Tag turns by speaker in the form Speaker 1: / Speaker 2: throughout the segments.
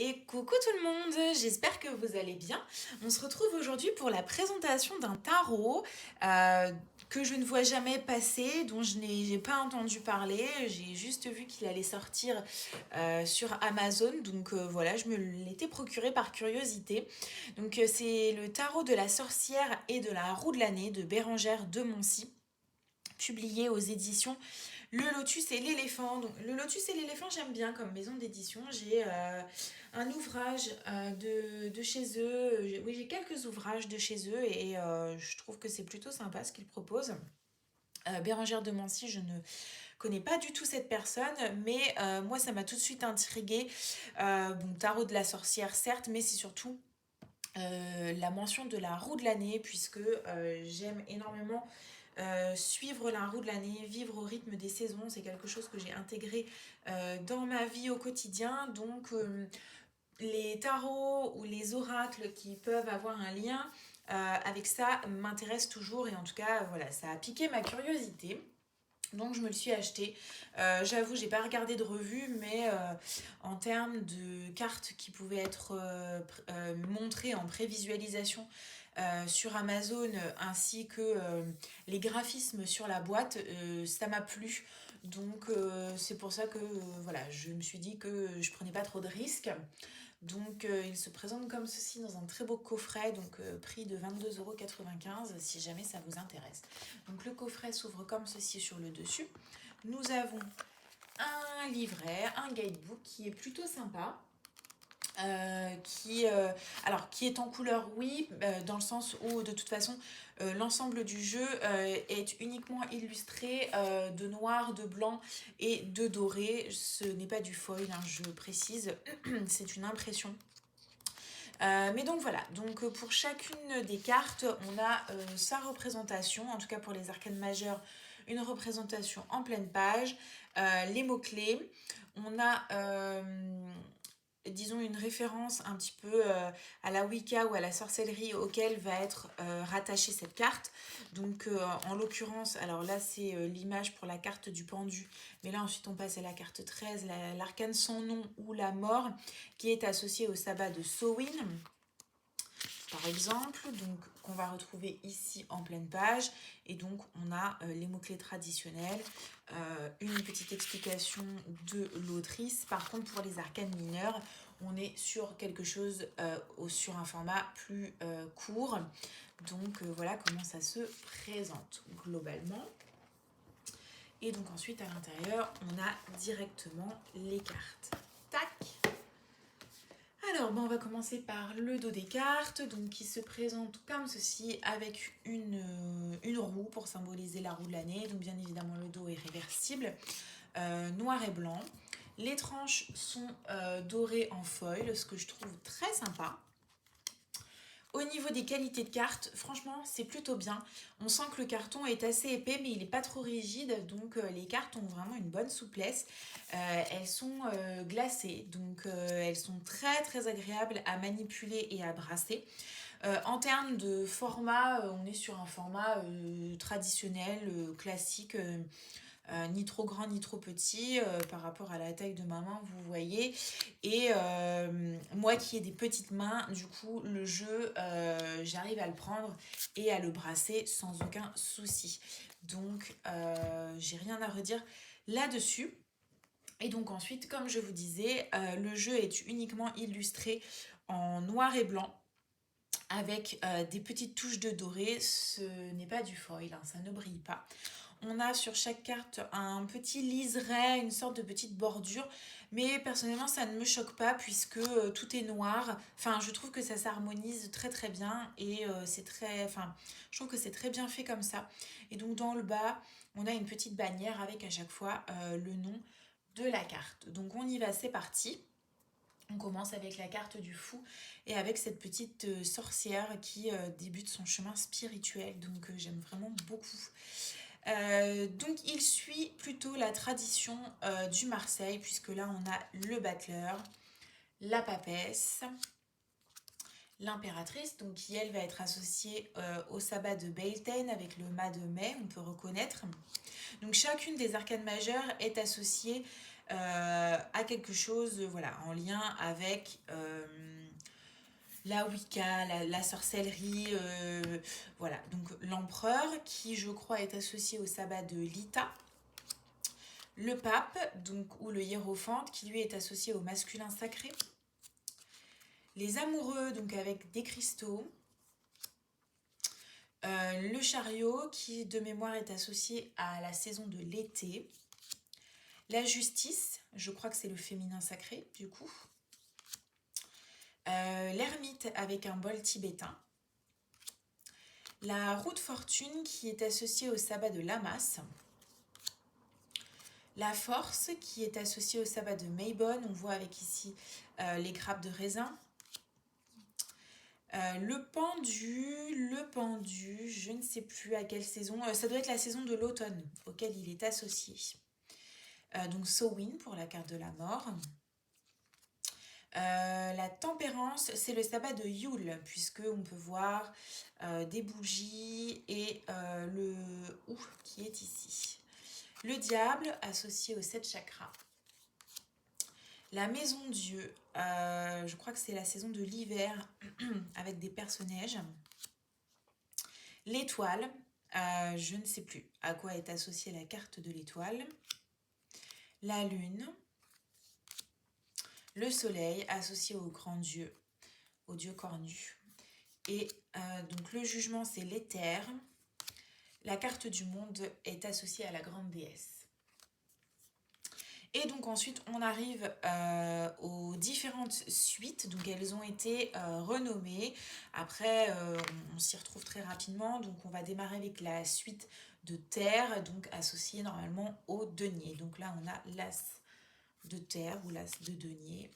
Speaker 1: Et coucou tout le monde, j'espère que vous allez bien. On se retrouve aujourd'hui pour la présentation d'un tarot euh, que je ne vois jamais passer, dont j'ai pas entendu parler. J'ai juste vu qu'il allait sortir sur Amazon, donc voilà, je me l'étais procuré par curiosité. Donc c'est le tarot de la sorcière et de la roue de l'année de Bérengère de Moncy, publié aux éditions Le Lotus et l'éléphant. Donc, Le Lotus et l'éléphant, j'aime bien comme maison d'édition. J'ai un ouvrage de chez eux. Oui, j'ai quelques ouvrages de chez eux et je trouve que c'est plutôt sympa ce qu'ils proposent. Bérengère de Mancy, je ne connais pas du tout cette personne, mais moi ça m'a tout de suite intriguée. Bon, tarot de la sorcière, certes, mais c'est surtout la mention de la roue de l'année, puisque j'aime énormément suivre la roue de l'année, vivre au rythme des saisons, c'est quelque chose que j'ai intégré dans ma vie au quotidien. Donc les tarots ou les oracles qui peuvent avoir un lien avec ça m'intéressent toujours et en tout cas voilà, ça a piqué ma curiosité. Donc je me le suis acheté. J'avoue, j'ai pas regardé de revue, mais en termes de cartes qui pouvaient être montrées en prévisualisation sur Amazon, ainsi que les graphismes sur la boîte, ça m'a plu. Donc c'est pour ça que voilà, je me suis dit que je prenais pas trop de risques. Donc il se présente comme ceci dans un très beau coffret, donc prix de 22,95 € si jamais ça vous intéresse. Donc le coffret s'ouvre comme ceci sur le dessus. Nous avons un livret, un guidebook qui est plutôt sympa. Qui est en couleur, oui, dans le sens où de toute façon l'ensemble du jeu est uniquement illustré de noir, de blanc et de doré. Ce n'est pas du foil, hein, je précise, c'est une impression. Mais donc voilà, donc pour chacune des cartes, on a sa représentation, en tout cas pour les arcanes majeures, une représentation en pleine page, les mots-clés, on a disons une référence un petit peu à la Wicca ou à la sorcellerie auquel va être rattachée cette carte. Donc en l'occurrence, alors là c'est l'image pour la carte du pendu, mais là ensuite on passe à la carte 13, l'arcane sans nom ou la mort, qui est associée au sabbat de Samhain par exemple, donc qu'on va retrouver ici en pleine page. Et donc on a les mots-clés traditionnels, une petite explication de l'autrice. Par contre pour les arcanes mineurs, on est sur quelque chose, sur un format plus court. Donc voilà comment ça se présente globalement. Et donc ensuite à l'intérieur, on a directement les cartes. Tac! Alors, on va commencer par le dos des cartes, donc qui se présente comme ceci, avec une roue pour symboliser la roue de l'année. Donc bien évidemment, le dos est réversible, noir et blanc. Les tranches sont dorées en foil, ce que je trouve très sympa. Au niveau des qualités de cartes, franchement, c'est plutôt bien. On sent que le carton est assez épais, mais il n'est pas trop rigide, donc les cartes ont vraiment une bonne souplesse. Elles sont glacées, donc elles sont très très agréables à manipuler et à brasser. En termes de format, on est sur un format traditionnel, classique, ni trop grand ni trop petit par rapport à la taille de ma main, vous voyez. Et moi qui ai des petites mains, du coup le jeu, j'arrive à le prendre et à le brasser sans aucun souci. Donc j'ai rien à redire là-dessus. Et donc ensuite, comme je vous disais, le jeu est uniquement illustré en noir et blanc avec des petites touches de doré. Ce n'est pas du foil, hein, ça ne brille pas. On a sur chaque carte un petit liseré, une sorte de petite bordure, mais personnellement ça ne me choque pas puisque tout est noir. Enfin, je trouve que ça s'harmonise très très bien et c'est très, enfin, je trouve que c'est très bien fait comme ça. Et donc dans le bas, on a une petite bannière avec à chaque fois le nom de la carte. Donc on y va, c'est parti. On commence avec la carte du fou et avec cette petite sorcière qui débute son chemin spirituel. Donc j'aime vraiment beaucoup. Donc il suit plutôt la tradition du Marseille, puisque là on a le battleur, la papesse, l'impératrice, donc qui elle va être associée au sabbat de Beltane avec le mât de mai, on peut reconnaître. Donc chacune des arcanes majeures est associée à quelque chose, voilà, en lien avec la Wicca, la sorcellerie, voilà. Donc l'empereur, qui je crois est associé au sabbat de Lita. Le pape, donc, ou le hiérophante, qui lui est associé au masculin sacré. Les amoureux, donc avec des cristaux. Le chariot, qui de mémoire est associé à la saison de l'été. La justice, je crois que c'est le féminin sacré, du coup. L'ermite avec un bol tibétain. La roue de fortune, qui est associée au sabbat de Lamas. La force, qui est associée au sabbat de Maybon. On voit avec ici les grappes de raisin. Le pendu, je ne sais plus à quelle saison. Ça doit être la saison de l'automne auquel il est associé. Donc Samhain pour la carte de la mort. La tempérance, c'est le sabbat de Yule, puisque on peut voir des bougies et le ou qui est ici. Le diable, associé aux 7 chakras. La maison Dieu, je crois que c'est la saison de l'hiver avec des personnages. L'étoile, je ne sais plus à quoi est associée la carte de l'étoile. La lune. Le soleil, associé au grand Dieu, au Dieu cornu. Et donc le jugement, c'est l'éther. La carte du monde est associée à la grande déesse. Et donc ensuite, on arrive aux différentes suites. Donc elles ont été renommées. Après, on s'y retrouve très rapidement. Donc on va démarrer avec la suite de terre, donc associée normalement au denier. Donc là, on a l'as de terre ou l'as de denier.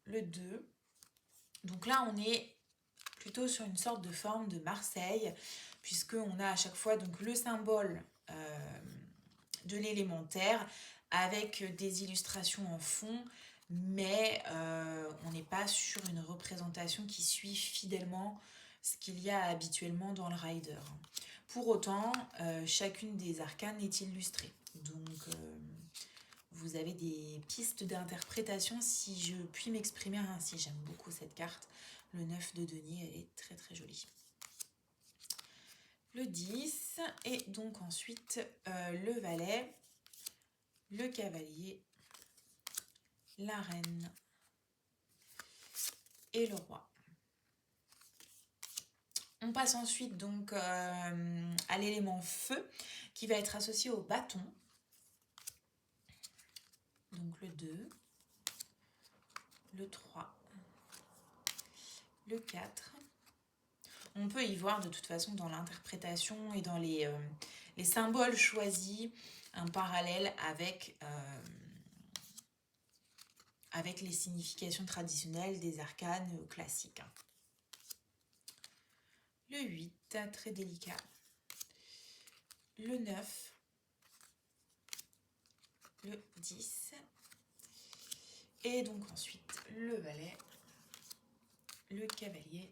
Speaker 1: Le 2. Donc là, on est plutôt sur une sorte de forme de Marseille, puisqu'on a à chaque fois donc le symbole de l'élémentaire avec des illustrations en fond, mais on n'est pas sur une représentation qui suit fidèlement ce qu'il y a habituellement dans le rider. Pour autant, chacune des arcanes est illustrée. Donc, vous avez des pistes d'interprétation si je puis m'exprimer ainsi. J'aime beaucoup cette carte. Le 9 de denier, elle est très très jolie. Le 10 et donc ensuite le valet, le cavalier, la reine et le roi. On passe ensuite donc à l'élément feu qui va être associé au bâton. Donc le 2, le 3, le 4. On peut y voir de toute façon dans l'interprétation et dans les symboles choisis un parallèle avec les significations traditionnelles des arcanes classiques. Le 8, très délicat. Le 9, le 10. Et donc ensuite le valet, le cavalier,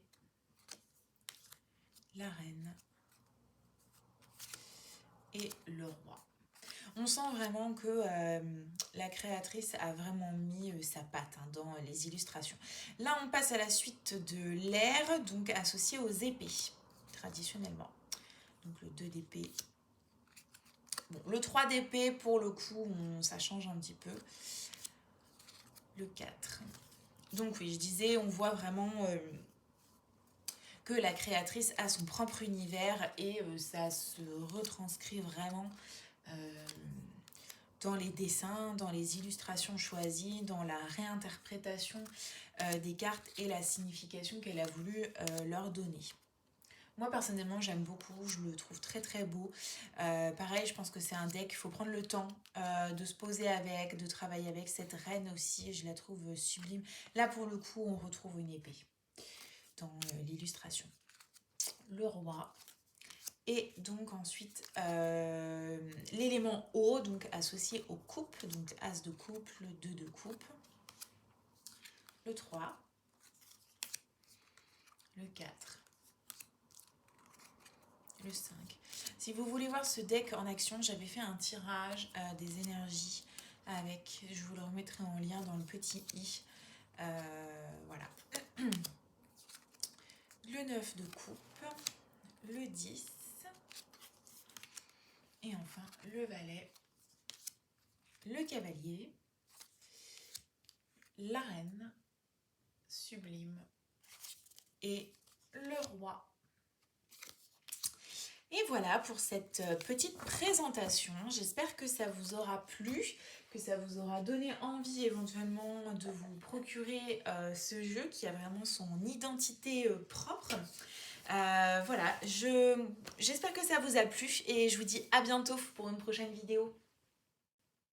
Speaker 1: la reine et le roi. On sent vraiment que la créatrice a vraiment mis sa patte dans les illustrations. Là, on passe à la suite de l'air, donc associé aux épées, traditionnellement. Donc le 2 d'épée. Bon, le 3 d'épée, pour le coup, ça change un petit peu. Le 4. Donc oui, je disais, on voit vraiment que la créatrice a son propre univers et ça se retranscrit vraiment dans les dessins, dans les illustrations choisies, dans la réinterprétation des cartes et la signification qu'elle a voulu leur donner. Moi personnellement j'aime beaucoup, je le trouve très très beau. Pareil, je pense que c'est un deck, il faut prendre le temps de se poser avec, de travailler avec. Cette reine aussi, je la trouve sublime. Là pour le coup on retrouve une épée dans l'illustration. Le roi. Et donc ensuite l'élément eau, donc associé aux coupes, donc as de coupe, le 2 de coupe, le 3, le 4, le 5. Si vous voulez voir ce deck en action, j'avais fait un tirage des énergies avec, je vous le remettrai en lien dans le petit i. Voilà. Le 9 de coupe, le 10 et enfin le valet, le cavalier, la reine, sublime et le roi. Et voilà pour cette petite présentation. J'espère que ça vous aura plu, que ça vous aura donné envie éventuellement de vous procurer ce jeu qui a vraiment son identité propre. Voilà, j'espère que ça vous a plu et je vous dis à bientôt pour une prochaine vidéo.